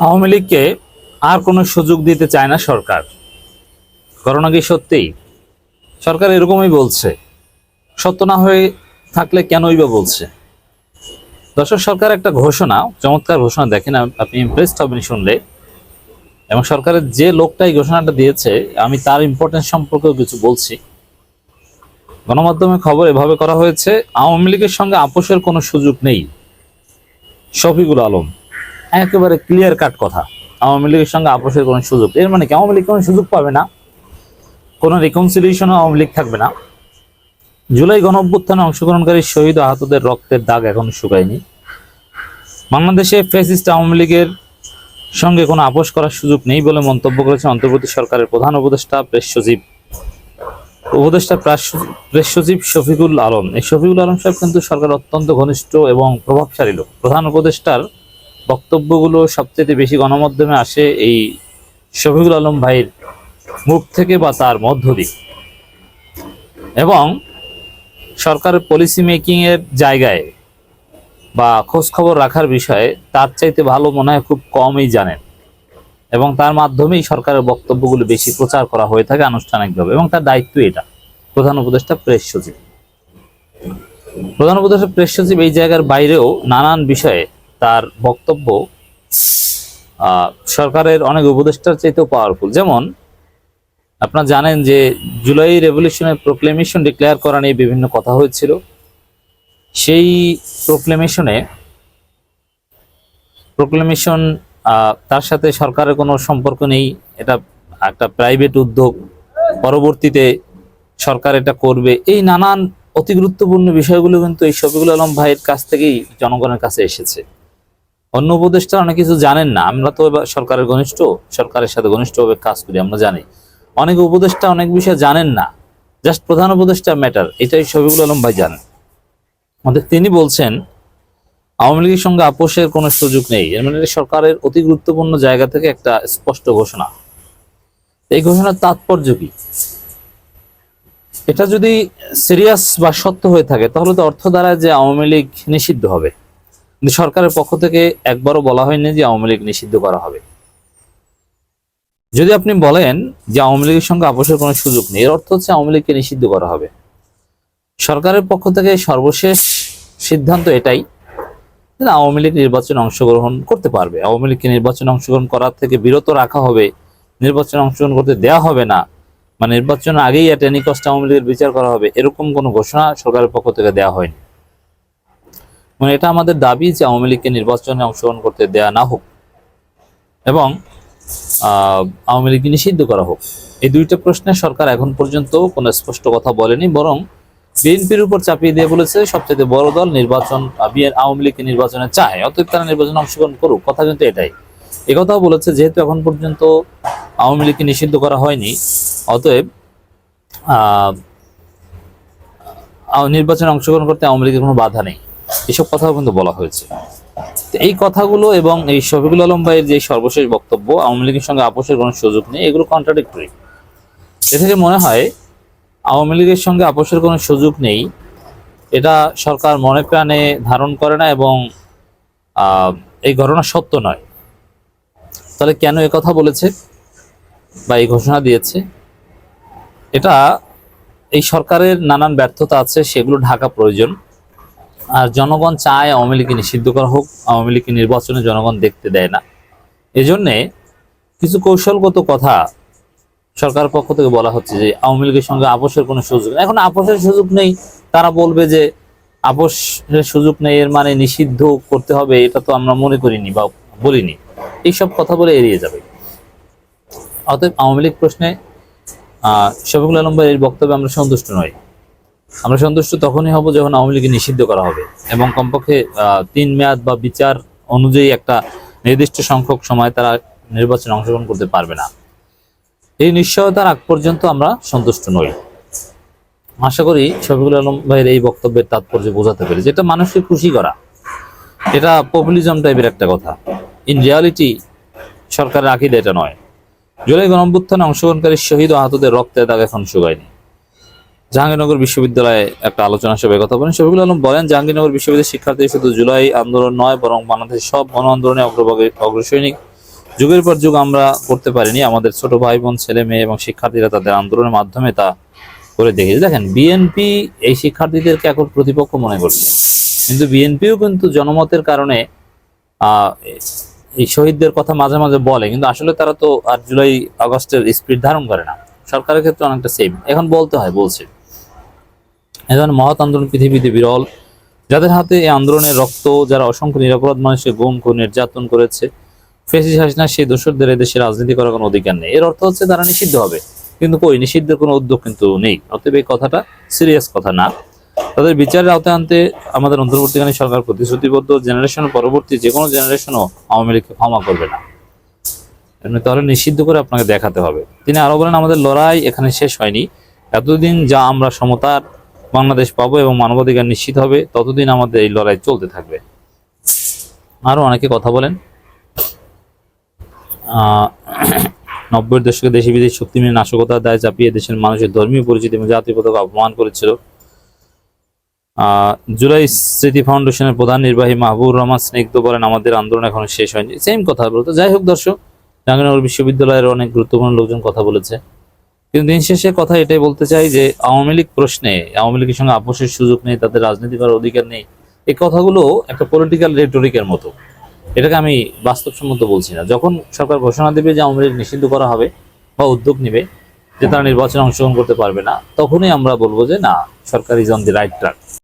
আওয়ামী লীগকে আর কোনো সুযোগ দিতে চায় না সরকার। ঘটনা কি সত্যিই? সরকার এরকমই বলছে। সত্য না হয়ে থাকলে কেনই বা বলছে? দর্শক, সরকার একটা ঘোষণা, চমৎকার ঘোষণা, দেখেন আপনি ইমপ্রেসড হবেন শুনলে। এবং সরকারের যে লোকটা এই ঘোষণাটা দিয়েছে, আমি তার ইম্পর্টেন্স সম্পর্কেও কিছু বলছি। গণমাধ্যমে খবর এভাবে করা হয়েছে, আওয়ামী লীগের সঙ্গে আপোষের কোনো সুযোগ নেই। শফিকুল আলম, একেবারে ক্লিয়ার কাট কথা। আওয়ামী লীগের সঙ্গে আপোষের কোনো সুযোগ, এর মানে কি আওয়ামী লীগ কোনো সুযোগ পাবে না? কোনো রিকনসিলিয়েশনও আওয়ামী লীগ থাকবে না? জুলাই গণঅভ্যুত্থানে অংশগ্রহণকারী শহীদ ও আহতদের রক্তের দাগ এখনো শুকায়নি। বাংলাদেশে ফ্যাসিস্ট আওয়ামী লীগের সঙ্গে কোনো আপোষ করার সুযোগ নেই বলে মন্তব্য করেছেন অন্তর্বর্তী সরকারের প্রধান উপদেষ্টা প্রেস সচিব শফিকুল আলম। এই শফিকুল আলম সাহেব কিন্তু সরকার অত্যন্ত ঘনিষ্ঠ এবং প্রভাবশালী লোক। প্রধান উপদেষ্টার বক্তব্যগুলো সবচেয়ে বেশি গণমাধ্যমে আসে এই শফিকুল আলম ভাইয়ের মুখ থেকে বা তার মধ্য দিয়ে। এবং সরকারের পলিসি মেকিং এর জায়গায় বা খোঁজ খবর রাখার বিষয়ে তার চাইতে ভালো মনে হয় খুব কমই জানেন। এবং তার মাধ্যমেই সরকারের বক্তব্যগুলো বেশি প্রচার করা হয়ে থাকে আনুষ্ঠানিকভাবে, এবং তার দায়িত্ব এটা। প্রধান উপদেষ্টা প্রেস সচিব এই জায়গার বাইরেও নানান বিষয়ে তার বক্তব্য সরকারের অনেক উপদেষ্টার চাইতেও পাওয়ারফুল। যেমন আপনারা জানেন যে জুলাই রেভলিউশনের প্রোক্লেমেশন ডিক্লেয়ার করা নিয়ে বিভিন্ন কথা হয়েছিল। সেই প্রোক্লেমেশন তার সাথে সরকারের কোনো সম্পর্ক নেই, এটা একটা প্রাইভেট উদ্যোগ, পরবর্তীতে সরকার এটা করবে। এই নানান অতি গুরুত্বপূর্ণ বিষয়গুলো কিন্তু এই শফিকুল আলম ভাইয়ের কাছ থেকেই জনগণের কাছে এসেছে। অন্য উপদেষ্টা অনেক কিছু জানেন না। আমরা তো সরকারের সরকারের সাথে ঘনিষ্ঠভাবে কাজ করি, আমরা জানি। অনেক উপদেষ্টা অনেক বিষয় জানেন না, জাস্ট প্রধান উপদেষ্টা ম্যাটার, এটাই শফিকুল আলম ভাই জানেন। আমাদের তিনি বলছেন আওয়ামী লীগের সঙ্গে আপোষের কোনো সুযোগ নেই। এর মানে সরকারের অতি গুরুত্বপূর্ণ জায়গা থেকে একটা স্পষ্ট ঘোষণা। এই ঘোষণার তাৎপর্য কি? এটা যদি সিরিয়াস বা সত্য হয়ে থাকে তাহলে তো অর্থ দ্বারা যে আওয়ামী লীগ নিষিদ্ধ হবে। কিন্তু সরকারের পক্ষ থেকে একবারও বলা হয়নি যে আওয়ামী লীগ নিষিদ্ধ করা হবে। যদি আপনি বলেন যে আওয়ামী লীগের সঙ্গে আপোষের কোনো সুযোগ নেই, এর অর্থ হচ্ছে আওয়ামী লীগকে নিষিদ্ধ করা হবে। সরকারের পক্ষ থেকে সর্বশেষ সিদ্ধান্ত এটাই যে আওয়ামী লীগ নির্বাচনে অংশগ্রহণ করতে পারবে। আওয়ামী লীগকে নির্বাচনে অংশগ্রহণ করার থেকে বিরত রাখা হবে, নির্বাচনে অংশগ্রহণ করতে দেওয়া হবে না, মানে নির্বাচনের আগেই এট এনি কস্ট আওয়ামী লীগের বিচার করা হবে, এরকম কোনো ঘোষণা সরকারের পক্ষ থেকে দেওয়া হয়নি। মানে এটা আমাদের দাবি যে আওয়ামী লীগকে নির্বাচনে অংশগ্রহণ করতে দেওয়া না হোক এবং আওয়ামী লীগকে নিষিদ্ধ করা হোক। এই দুইটা প্রশ্নে সরকার এখন পর্যন্ত কোনো স্পষ্ট কথা বলেনি, বরং বিএনপির উপর চাপিয়ে দিয়ে বলেছে সবচেয়ে বড় দল আওয়ামী লীগকে নির্বাচনে চায়, অতএব তারা নির্বাচনে অংশগ্রহণ করুক। কথা কিন্তু এটাই। একথাও বলেছে যেহেতু এখন পর্যন্ত আওয়ামী লীগকে নিষিদ্ধ করা হয়নি, অতএব নির্বাচনে অংশগ্রহণ করতে আওয়ামী লীগের কোনো বাধা নেই। এসব কথাও কিন্তু বলা হয়েছে। এই কথাগুলো এবং এই শফিকুল আলম ভাইয়ের যে সর্বশেষ বক্তব্য আওয়ামী লীগের সঙ্গে আপোষের কোনো সুযোগ নেই, এগুলো কন্ট্রাডিক্টরি। এ থেকে মনে হয় আওয়ামী লীগের সঙ্গে আপোষের কোনো সুযোগ নেই, এটা সরকার মনে প্রাণে ধারণ করে না এবং এই ঘটনা সত্য নয়। তাহলে কেন কথা বলেছে বা এই ঘোষণা দিয়েছে? এটা এই সরকারের নানান ব্যর্থতা আছে, সেগুলো ঢাকা প্রয়োজন। আর জনগণ চায় আওয়ামী লীগকে নিষিদ্ধ করা হোক, আওয়ামী লীগকে নির্বাচনে জনগণ দেখতে দেয় না। এজন্যে কিছু কৌশলগত কথা সরকারের পক্ষ থেকে বলা হচ্ছে যে আওয়ামী লীগের সঙ্গে আপোষের কোনো সুযোগ নেই। এখন আপোষের সুযোগ নেই, তারা বলবে যে আপোষের সুযোগ নেই এর মানে নিষিদ্ধ করতে হবে, এটা তো আমরা মনে করিনি বা বলিনি। এইসব কথা বলে এড়িয়ে যাবে। অতএব আওয়ামী লীগ প্রশ্নে শফিকুল আলম ভাইয়ের বক্তব্যে আমরা সন্তুষ্ট নই। আমরা সন্তুষ্ট তখনই হব যখন আওয়ামী লীগকে নিষিদ্ধ করা হবে এবং কমপক্ষে 3 মেয়াদ বা বিচার অনুযায়ী একটা নির্দিষ্ট সংখ্যক সময় তারা নির্বাচনে অংশগ্রহণ করতে পারবে না। এই নিশ্চয়তার আগ পর্যন্ত আমরা সন্তুষ্ট নই। আশা করি শফিকুল আলম ভাইয়ের এই বক্তব্যের তাৎপর্য বোঝাতে পেরে, যেটা মানুষকে খুশি করা, এটা পপুলিজম টাইপের একটা কথা। ইন রিয়ালিটি সরকারের আকীদা এটা নয়। জুলাই গণঅভ্যুত্থানে অংশগ্রহণকারী শহীদ ও আহতদের রক্তের দাগ এখন শুকায়নি। জাহাঙ্গীরনগর বিশ্ববিদ্যালয়ে একটা আলোচনা সভায় কথা বলেন শফিকুল আলম। বলেন, জাহাঙ্গীরনগর বিশ্ববিদ্যালয়ের শিক্ষার্থী শুধু জুলাই আন্দোলন নয়, বরং বাংলাদেশের সব গণ আন্দোলনে অগ্রসৈনিক। যুগের পর যুগ আমরা করতে পারিনি, আমাদের ছোট ভাই বোন ছেলে মেয়ে এবং শিক্ষার্থীরা তাদের আন্দোলনের মাধ্যমে তা করে দেখেছে। দেখেন বিএনপি এই শিক্ষার্থীদেরকে এখন প্রতিপক্ষ মনে করছে, কিন্তু বিএনপিও কিন্তু জনমতের কারণে আহ এই শহীদদের কথা মাঝে মাঝে বলে, কিন্তু আসলে তারা তো 8 জুলাই আগস্টের স্পিরিট ধারণ করে না। সরকারের ক্ষেত্রে অনেকটা সেম, এখন বলতে হয়, বলছে। এ ধরনের মহৎ আন্দোলন পৃথিবীতে বিরল, যাদের হাতে এই আন্দোলনের রক্ত, যারা অসংখ্য নিরপরাধ মানুষকে গুম খুন নির্যাতন করেছে। ফ্যাসিস্ট হাসিনা সেই দোষরদের এদেশে রাজনীতি করার কোনো অধিকার নেই। এর অর্থ হচ্ছে তারা নিষিদ্ধ হবে, কিন্তু কই, নিষিদ্ধের কোনো উদ্যোগ কিন্তু নেই। অতএব এই কথাটা সিরিয়াস কথা না। তাদের বিচারের আওতায় আনতে আমাদের অন্তর্বর্তীকালীন সরকার প্রতিশ্রুতিবদ্ধ। জেনারেশন পরবর্তী যে কোনো জেনারেশনও আওয়ামী লীগকে ক্ষমা করবে না, এমনি তাহলে নিষিদ্ধ করে আপনাকে দেখাতে হবে। তিনি আরো বলেন, আমাদের লড়াই এখানে শেষ হয়নি। এতদিন যা আমরা সমতার বাংলাদেশ পাবো এবং মানবাধিকার নিশ্চিত হবে, ততদিন আমাদের এই লড়াই চলতে থাকবে। আরো অনেকে কথা বলেন। 90-এর দশকে দেশি বিদেশি শক্তি মিলে নাশকতার দায় চাপিয়ে দেশের মানুষের ধর্মীয় পরিচিতি এবং জাতীয় পতাকা অপমান করেছিল। জুলাই স্মৃতি ফাউন্ডেশনের প্রধান নির্বাহী মাহবুবুর রহমান স্নিগ্ধ বলেন, আমাদের আন্দোলন এখনো শেষ হয়নি। সেম কথা বলতো। যাই হোক দর্শক, জাহাঙ্গীরনগর বিশ্ববিদ্যালয়ের অনেক গুরুত্বপূর্ণ লোকজন কথা বলেছে, কিন্তু দিন শেষে কথা এটাই বলতে চাই যে আওয়ামী লীগ প্রশ্নে আওয়ামী লীগের সঙ্গে আপোষের সুযোগ নেই, তাদের রাজনীতি করার অধিকার নেই। এই কথাগুলো একটা পলিটিক্যাল রেটরিকের মতো, এটাকে আমি বাস্তবসম্মত বলছি না। যখন সরকার ঘোষণা দেবে যে আওয়ামী লীগ নিষিদ্ধ করা হবে বা উদ্যোগ নেবে যে তারা নির্বাচনে অংশগ্রহণ করতে পারবে না, তখনই আমরা বলবো যে না, সরকার is on the right track.